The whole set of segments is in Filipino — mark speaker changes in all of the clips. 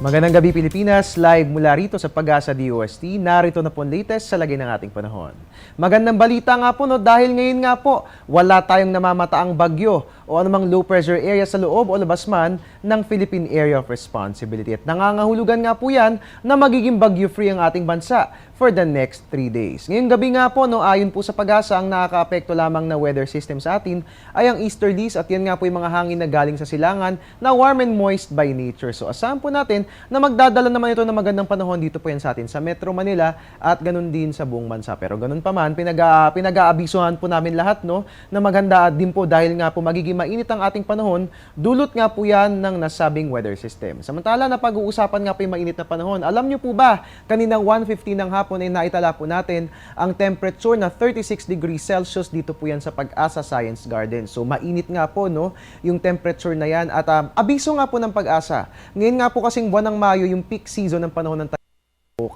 Speaker 1: Magandang gabi Pilipinas, live mula rito sa Pag-asa DOST. Narito na po ang latest sa lagay ng ating panahon. Magandang balita nga po dahil ngayon nga po wala tayong namamataang bagyo o anumang low pressure area sa loob o labas man ng Philippine Area of Responsibility. At nangangahulugan nga po yan na magiging bagyo-free ang ating bansa for the next 3 days. Ngayong gabi nga po, ayon po sa Pag-asa, ang nakaka-apekto lamang na weather system sa atin ay ang easterlies at yan nga po yung mga hangin na galing sa silangan na warm and moist by nature. So asahan po natin na magdadala naman ito ng magandang panahon dito po yan sa atin sa Metro Manila at ganun din sa buong bansa. Pero ganun pa man, pinag-aabisuhan po namin lahat na maganda din po dahil nga po magiging mainit ang ating panahon, dulot nga po yan ng nasabing weather system. Samantala na pag-uusapan nga po yung mainit na panahon, alam nyo po ba, kaninang 1:15 ng hapon ay naitala po natin ang temperature na 36 degrees Celsius dito po yan sa Pag-asa Science Garden. So mainit nga po yung temperature na yan at abiso nga po ng Pag-asa. Ngayon nga po kasing buwan ng Mayo, yung peak season ng panahon ng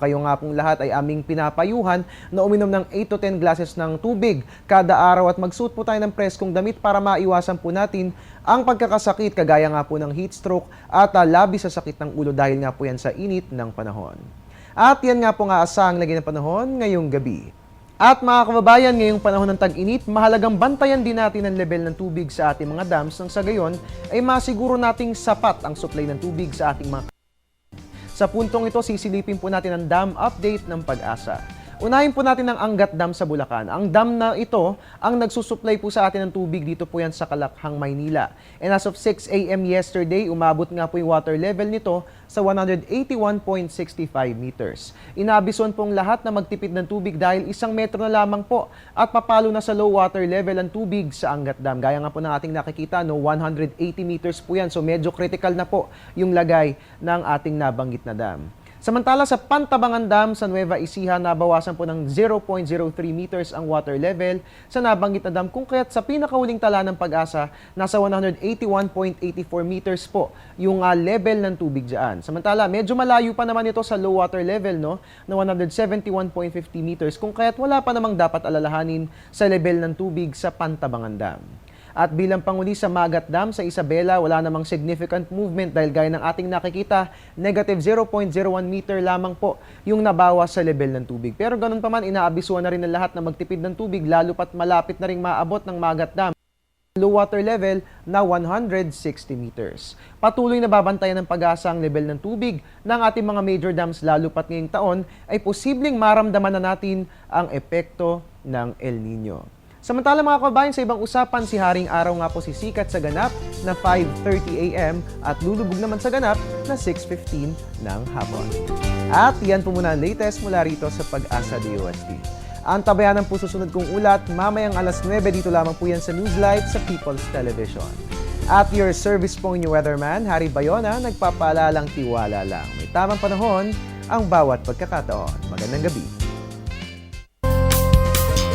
Speaker 1: kayo nga pong lahat ay aming pinapayuhan na uminom ng 8 to 10 glasses ng tubig kada araw at magsuot po tayo ng preskong damit para maiwasan po natin ang pagkakasakit kagaya nga po ng heat stroke at labis sa sakit ng ulo dahil nga po yan sa init ng panahon. At yan nga po nga asang lagay ng panahon ngayong gabi. At mga kababayan, ngayong panahon ng tag-init, mahalagang bantayan din natin ang level ng tubig sa ating mga dams nang sa gayon ay masiguro nating sapat ang supply ng tubig sa ating mga. Sa puntong ito, sisilipin po natin ang dam update ng Pag-asa. Unahin po natin ang Angat Dam sa Bulacan. Ang dam na ito ang nagsusupply po sa atin ng tubig dito po yan sa Kalakhang, Maynila. And as of 6 a.m. yesterday, umabot nga po yung water level nito sa 181.65 meters. Inaabisuan pong lahat na magtipid ng tubig dahil 1 metro na lamang po at papalo na sa low water level ang tubig sa Angat Dam. Gaya nga po ng ating nakikita, 180 meters po yan. So medyo critical na po yung lagay ng ating nabanggit na dam. Samantala sa Pantabangan Dam sa Nueva Ecija, nabawasan po ng 0.03 meters ang water level sa nabanggit na dam kung kaya't sa pinakahuling tala ng Pag-asa, nasa 181.84 meters po yung level ng tubig dyan. Samantala, medyo malayo pa naman ito sa low water level na 171.50 meters kung kaya't wala pa namang dapat alalahanin sa level ng tubig sa Pantabangan Dam. At bilang panguli sa Magat Dam sa Isabela, wala namang significant movement dahil gaya ng ating nakikita, negative 0.01 meter lamang po yung nabawas sa level ng tubig. Pero ganun pa man, inaabisuan na rin ng lahat na magtipid ng tubig lalo pat malapit na rin maabot ng Magat Dam. Low water level na 160 meters. Patuloy na babantayan ng Pag-asa ang level ng tubig ng ating mga major dams lalo pat ngayong taon ay posibleng maramdaman na natin ang epekto ng El Nino. Samantala mga kababayan, sa ibang usapan, si Haring Araw nga po sisikat sa ganap na 5:30 a.m. at lulubog naman sa ganap na 6:15 ng hapon. At yan po muna ang latest mula rito sa Pag-asa DOST. Ang tabayanan po susunod kong ulat, mamayang alas 9 dito lamang po yan sa Newslight sa People's Television. At your service po inyong weatherman, Harry Bayona, nagpapaalalang tiwala lang. May tamang panahon ang bawat pagkakataon. Magandang gabi.